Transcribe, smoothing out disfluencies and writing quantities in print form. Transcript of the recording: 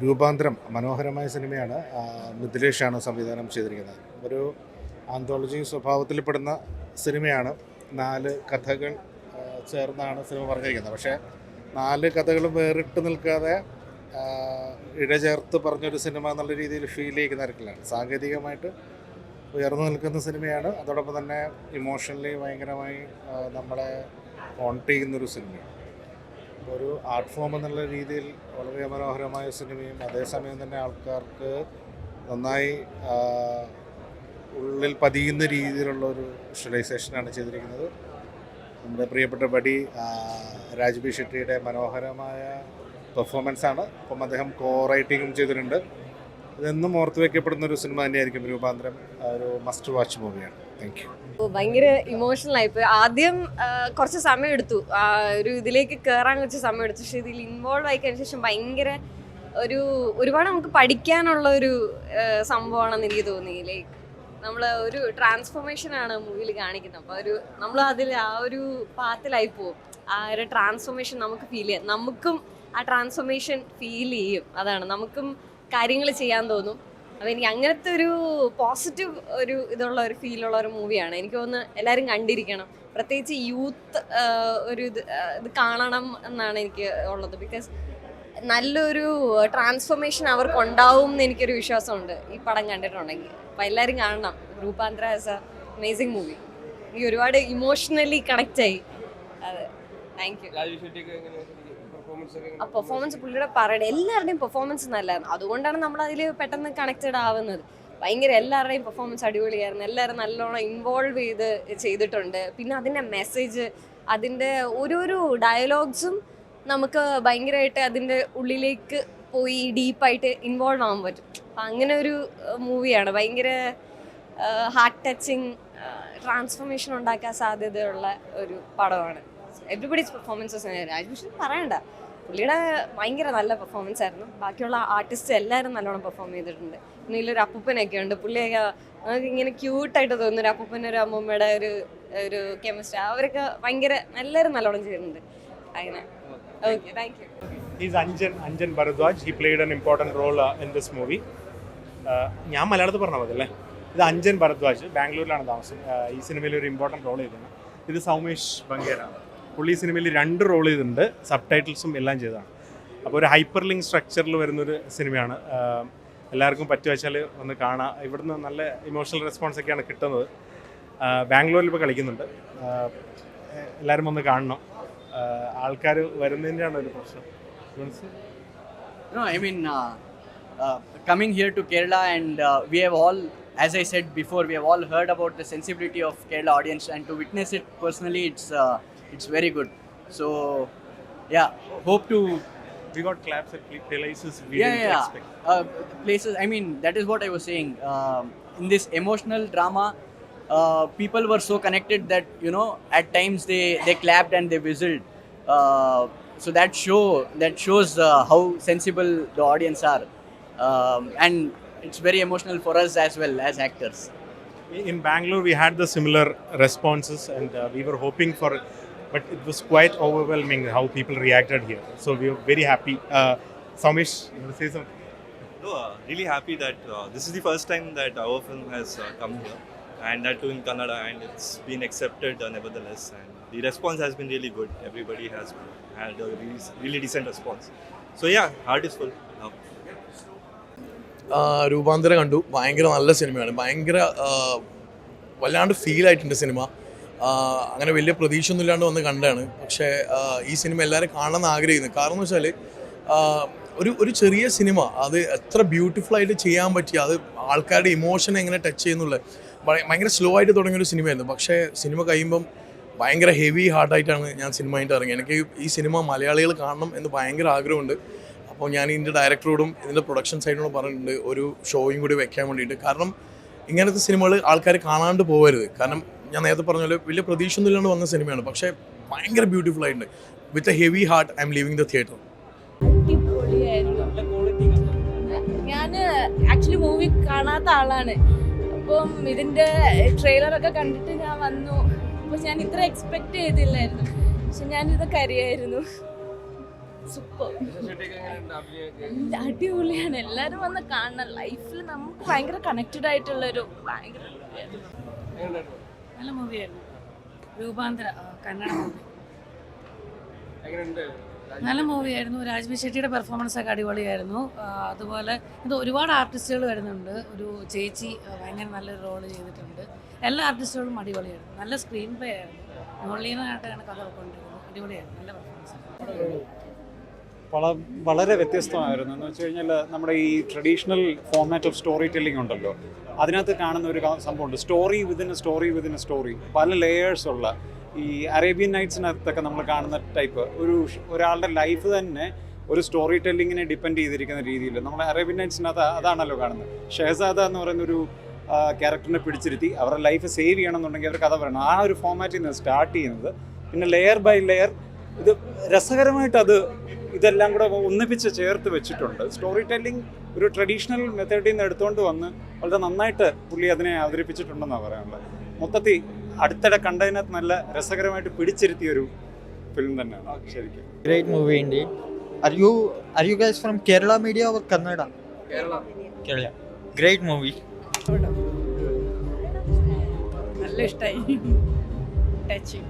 രൂപാന്തരം മനോഹരമായ സിനിമയാണ്. മിഥിലേഷാണ് സംവിധാനം ചെയ്തിരിക്കുന്നത്. ഒരു ആന്തോളജി സ്വഭാവത്തിൽപ്പെടുന്ന സിനിമയാണ്. 4 കഥകൾ ചേർന്നാണ് സിനിമ പറഞ്ഞിരിക്കുന്നത്. പക്ഷേ 4 കഥകളും വേറിട്ട് നിൽക്കാതെ ഇഴചേർത്ത് പറഞ്ഞൊരു സിനിമ എന്നുള്ള രീതിയിൽ ഫീൽ ചെയ്യുന്ന തരത്തിലാണ്. സാങ്കേതികമായിട്ട് ഉയർന്നു നിൽക്കുന്ന സിനിമയാണ്. അതോടൊപ്പം തന്നെ ഇമോഷണലി ഭയങ്കരമായി നമ്മളെ ഹോണ്ട് ചെയ്യുന്നൊരു സിനിമയാണ്. ഒരു ആർട്ട് ഫോം എന്നുള്ള രീതിയിൽ വളരെ മനോഹരമായ സിനിമയും അതേസമയം തന്നെ ആൾക്കാർക്ക് നന്നായി ഉള്ളിൽ പതിയുന്ന രീതിയിലുള്ള ഒരു വിഷ്വലൈസേഷനാണ് ചെയ്തിരിക്കുന്നത്. നമ്മുടെ പ്രിയപ്പെട്ട ബഡി രാജ്ബി ഷെട്ടിയുടെ മനോഹരമായ പെർഫോമൻസാണ്. അപ്പം അദ്ദേഹം റൈറ്റിങ്ങും ചെയ്തിട്ടുണ്ട്. ഇതെന്നും ഓർത്ത് വയ്ക്കപ്പെടുന്ന ഒരു സിനിമ തന്നെയായിരിക്കും രൂപാന്തരം. ഒരു മസ്റ്റ് വാച്ച് മൂവിയാണ്. Thank you. ഭയങ്കര ഇമോഷണൽ ആയിപ്പോയി. ആദ്യം കുറച്ച് സമയം എടുത്തു, ഒരു ഇതിലേക്ക് കയറാൻ കുറച്ച് സമയം എടുത്തു. പക്ഷേ ഇതിൽ ഇൻവോൾവ് ആയി കഴിഞ്ഞ ശേഷം ഭയങ്കര ഒരുപാട് നമുക്ക് പഠിക്കാനുള്ള ഒരു സംഭവമാണെന്ന് എനിക്ക് തോന്നി. ലൈക്ക് നമ്മൾ ഒരു ട്രാൻസ്ഫോർമേഷനാണ് മൂവിയിൽ കാണിക്കുന്നത്. അപ്പോൾ നമ്മൾ അതിൽ ആ ഒരു പാത്തിലായി പോകും. ആ ഒരു ട്രാൻസ്ഫോർമേഷൻ നമുക്ക് ഫീൽ ചെയ്യാം. നമുക്കും ആ ട്രാൻസ്ഫോർമേഷൻ ഫീൽ ചെയ്യും. അതാണ്, നമുക്കും കാര്യങ്ങൾ ചെയ്യാൻ തോന്നും. അപ്പോൾ എനിക്ക് അങ്ങനത്തെ ഒരു പോസിറ്റീവ് ഇതുള്ള ഒരു ഫീലുള്ള ഒരു മൂവിയാണ്. എനിക്ക് തോന്നുന്നു എല്ലാവരും കണ്ടിരിക്കണം. പ്രത്യേകിച്ച് യൂത്ത് ഇത് കാണണം എന്നാണ് എനിക്ക് ഉള്ളത്. ബിക്കോസ് നല്ലൊരു ട്രാൻസ്ഫോർമേഷൻ അവർക്ക് ഉണ്ടാവും എന്ന് എനിക്കൊരു വിശ്വാസമുണ്ട് ഈ പടം കണ്ടിട്ടുണ്ടെങ്കിൽ. അപ്പോൾ എല്ലാവരും കാണണം. രൂപാന്തര ആസ് എ അമേസിങ് മൂവി. എനിക്ക് ഒരുപാട് ഇമോഷണലി കണക്റ്റ് ആയി. അതെ, താങ്ക് യു. പെർഫോമൻസ് പുള്ളിയുടെ പറയണേ എല്ലാവരുടെയും പെർഫോമൻസ് നല്ലതായിരുന്നു. അതുകൊണ്ടാണ് നമ്മൾ അതിൽ പെട്ടെന്ന് കണക്റ്റഡ് ആവുന്നത്. ഭയങ്കര എല്ലാവരുടെയും പെർഫോമൻസ് അടിപൊളിയായിരുന്നു. എല്ലാവരും നല്ലോണം ഇൻവോൾവ് ചെയ്തിട്ടുണ്ട്. പിന്നെ അതിൻ്റെ മെസ്സേജ്, അതിൻ്റെ ഓരോരോ ഡയലോഗ്സും നമുക്ക് ഭയങ്കരമായിട്ട് അതിൻ്റെ ഉള്ളിലേക്ക് പോയി ഡീപ്പായിട്ട് ഇൻവോൾവ് ആവാൻ പറ്റും. അപ്പം അങ്ങനെ ഒരു മൂവിയാണ്. ഭയങ്കര ഹാർട്ട് ടച്ചിങ്, ട്രാൻസ്ഫോർമേഷൻ ഉണ്ടാക്കാൻ സാധ്യതയുള്ള ഒരു പടമാണ്. എവറിബഡീസ് പെർഫോമൻസസ് രാജ്ഭൂഷൺ പറയണ്ട, പുള്ളിയുടെ ഭയങ്കര നല്ല പെർഫോമൻസ് ആയിരുന്നു. ബാക്കിയുള്ള ആർട്ടിസ്റ്റ് എല്ലാവരും നല്ലോണം പെർഫോം ചെയ്തിട്ടുണ്ട്. പിന്നെ ഇതിലൊരു അപ്പൂപ്പനൊക്കെ ഉണ്ട്. പുള്ളിയൊക്കെ നമുക്ക് ഇങ്ങനെ ക്യൂട്ടായിട്ട് തോന്നുന്നു. ഒരു അപ്പൂപ്പൻ്റെ ഒരു അമ്മൂമ്മയുടെ ഒരു കെമിസ്ട്രി, അവരൊക്കെ ഭയങ്കര എല്ലാവരും നല്ലോണം ചെയ്യുന്നുണ്ട്. അങ്ങനെ okay, thank you. He's Anjan Bharadwaj. He played an important role in this movie. ഞാൻ മലയാളത്തിൽ പറഞ്ഞാൽ മതി അല്ലേ? ഇത് അഞ്ജൻ ഭരദ്വാജ്, ബാംഗ്ലൂരിലാണ് താമസം. ഈ സിനിമയിൽ ഒരു ഇമ്പോർട്ടൻറ്റ് റോൾ ചെയ്തിട്ടുണ്ട്. ഇത് സൗമേഷ് ബംഗേരാണ്. പുള്ളി ഈ സിനിമയിൽ 2 റോൾ ചെയ്തിട്ടുണ്ട്. സബ് ടൈറ്റിൽസും എല്ലാം ചെയ്തതാണ്. അപ്പോൾ ഒരു ഹൈപ്പർ ലിങ്ക് സ്ട്രക്ചറിൽ വരുന്നൊരു സിനിമയാണ്. എല്ലാവർക്കും പറ്റുവച്ചാൽ ഒന്ന് കാണാം. ഇവിടുന്ന് നല്ല ഇമോഷണൽ റെസ്പോൺസ് ഒക്കെയാണ് കിട്ടുന്നത്. ബാംഗ്ലൂരിൽ ഇപ്പോൾ കളിക്കുന്നുണ്ട്. എല്ലാവരും ഒന്ന് കാണണം. ആൾക്കാർ വരുന്നതിൻ്റെയാണ് ഒരു പ്രശ്നം. No, I mean, coming here to Kerala and we have all, as I said before, we have all heard about the sensibility of Kerala audience, and to witness it personally, it's very good. So, yeah, hope to. We got claps at places we Yeah, didn't yeah. expect. Places, I mean, that is what I was saying. In this emotional drama, people were so connected that, you know, at times they clapped and they whistled. So that shows how sensible the audience are, and it's very emotional for us as well as actors. In Bangalore, we had the similar responses, and we were hoping for it, but it was quite overwhelming how people reacted here. So we were very happy. Saumesh, you want to say something? No, really happy that this is the first time that our film has come here, and that too in Kannada, and it's been accepted nevertheless. And the response has been really good. Everybody has had a really decent response. So yeah, heart is full now. രൂപാന്തര കണ്ടു. ഭയങ്കര നല്ല സിനിമയാണ്. ഭയങ്കര വല്ലാണ്ട് ഫീലായിട്ടുണ്ട് cinema. അങ്ങനെ വലിയ പ്രതീക്ഷയൊന്നും ഇല്ലാണ്ട് വന്ന് കണ്ടാണ്. പക്ഷേ ഈ സിനിമ എല്ലാവരും കാണണമെന്ന് ആഗ്രഹിക്കുന്നു. കാരണം എന്ന് വെച്ചാൽ ഒരു ചെറിയ സിനിമ അത് എത്ര ബ്യൂട്ടിഫുള്ളായിട്ട് ചെയ്യാൻ പറ്റി, അത് ആൾക്കാരുടെ ഇമോഷൻ എങ്ങനെ ടച്ച് ചെയ്യുന്നുള്ള ഭയങ്കര സ്ലോ ആയിട്ട് തുടങ്ങിയൊരു സിനിമയായിരുന്നു. പക്ഷേ സിനിമ കഴിയുമ്പം ഭയങ്കര ഹെവി ഹാർട്ടായിട്ടാണ് ഞാൻ സിനിമ ആയിട്ട് ഇറങ്ങി. എനിക്ക് ഈ സിനിമ മലയാളികൾ കാണണം എന്ന് ഭയങ്കര ആഗ്രഹമുണ്ട്. അപ്പോൾ ഞാൻ ഇതിൻ്റെ ഡയറക്ടറോടും ഇതിൻ്റെ പ്രൊഡക്ഷൻ സൈഡിനോടും പറഞ്ഞിട്ടുണ്ട് ഒരു ഷോയും കൂടി വെക്കാൻ വേണ്ടിയിട്ട്. കാരണം ഇങ്ങനത്തെ സിനിമകൾ ആൾക്കാർ കാണാണ്ട് പോകരുത്. കാരണം ഞാൻ നേരത്തെ പറഞ്ഞ പോലെ വലിയ പ്രതീക്ഷയൊന്നും ഇല്ലാണ്ട് വന്ന സിനിമയാണ്. പക്ഷേ ഭയങ്കര ബ്യൂട്ടിഫുൾ ആയിട്ടുണ്ട്. With a heavy heart I M living the theatre. ഞാൻ ആക്ച്വലി മൂവി കാണാത്ത ആളാണ്. അപ്പം ഇതിൻ്റെ ട്രെയിലറൊക്കെ കണ്ടിട്ട് ഞാൻ വന്നു. അപ്പോൾ ഞാൻ ഇത്ര എക്സ്പെക്റ്റ് ചെയ്തില്ലായിരുന്നു. പക്ഷെ ഞാനിതൊക്കെ അറിയായിരുന്നു. സൂപ്പർ. അടിപൊളിയാണ്. എല്ലാവരും വന്ന് കാണണം. ലൈഫിൽ നമുക്ക് ഭയങ്കര കണക്റ്റഡ് ആയിട്ടുള്ളൊരു ഭയങ്കര നല്ല മൂവിയായിരുന്നു. രൂപാന്തര കന്നഡ മൂവി നല്ല മൂവിയായിരുന്നു. രാജ്ബി ഷെട്ടിയുടെ പെർഫോമൻസ് ഒക്കെ അടിപൊളിയായിരുന്നു. അതുപോലെ ഇത് ഒരുപാട് ആർട്ടിസ്റ്റുകൾ വരുന്നുണ്ട്. ഒരു ചേച്ചി ഭയങ്കര നല്ലൊരു റോള് ചെയ്തിട്ടുണ്ട്. എല്ലാ ആർട്ടിസ്റ്റുകളും അടിപൊളിയായിരുന്നു. നല്ല സ്ക്രീൻ പ്ലേ ആയിരുന്നു. നോളീനായിട്ടാണ് കഥ കൊണ്ടിരുന്നത്. അടിപൊളിയായിരുന്നു. നല്ല പെർഫോമൻസ്. വളരെ വ്യത്യസ്തമായിരുന്നു. എന്ന് വെച്ച് കഴിഞ്ഞാൽ നമ്മുടെ ഈ traditional format of story telling ഉണ്ടല്ലോ, അതിനകത്ത് കാണുന്ന ഒരു സംഭവമുണ്ട്, story within A story within A story. പല ലെയേഴ്സ് ഉള്ള ഈ അറേബ്യൻ നൈറ്റ്സിനകത്തൊക്കെ നമ്മൾ കാണുന്ന ടൈപ്പ് ഒരാളുടെ ലൈഫ് തന്നെ ഒരു സ്റ്റോറി ടെല്ലിങ്ങിനെ ഡിപ്പെൻഡ് ചെയ്തിരിക്കുന്ന രീതിയിൽ നമ്മൾ അറേബ്യൻ നൈറ്റ്സിനകത്ത് അതാണല്ലോ കാണുന്നത്. ഷെഹസാദ എന്ന് പറയുന്നൊരു ക്യാരക്ടറിനെ പിടിച്ചിരുത്തി അവരുടെ ലൈഫ് സേവ് ചെയ്യണമെന്നുണ്ടെങ്കിൽ അവർ കഥ പറയണം. ആ ഒരു ഫോർമാറ്റിൽ നിന്ന് സ്റ്റാർട്ട് ചെയ്യുന്നത്. പിന്നെ ലെയർ ബൈ ലെയർ ഇത് രസകരമായിട്ട് ഇതെല്ലാം കൂടെ ഒന്നിപ്പിച്ച് ചേർത്ത് വെച്ചിട്ടുണ്ട്. സ്റ്റോറി ടെല്ലിംഗ് ഒരു ട്രഡീഷണൽ മെത്തേഡിൽ നിന്ന് എടുത്തുകൊണ്ട് വന്ന് വളരെ നന്നായിട്ട് പുള്ളി അതിനെ അവതരിപ്പിച്ചിട്ടുണ്ടെന്നാണ് പറയാനുള്ളത്. മൊത്തത്തിൽ അടുത്തിടെ കണ്ടതിനകത്ത് നല്ല രസകരമായിട്ട് പിടിച്ചിരുത്തിയൊരു ഫിലിം തന്നെയാണ് ശരിക്കും. Great movie indeed. Are you guys from Kerala media or Kannada? Kerala. Great movie. നല്ല ഇഷ്ടമായി. ടച്ചിങ്.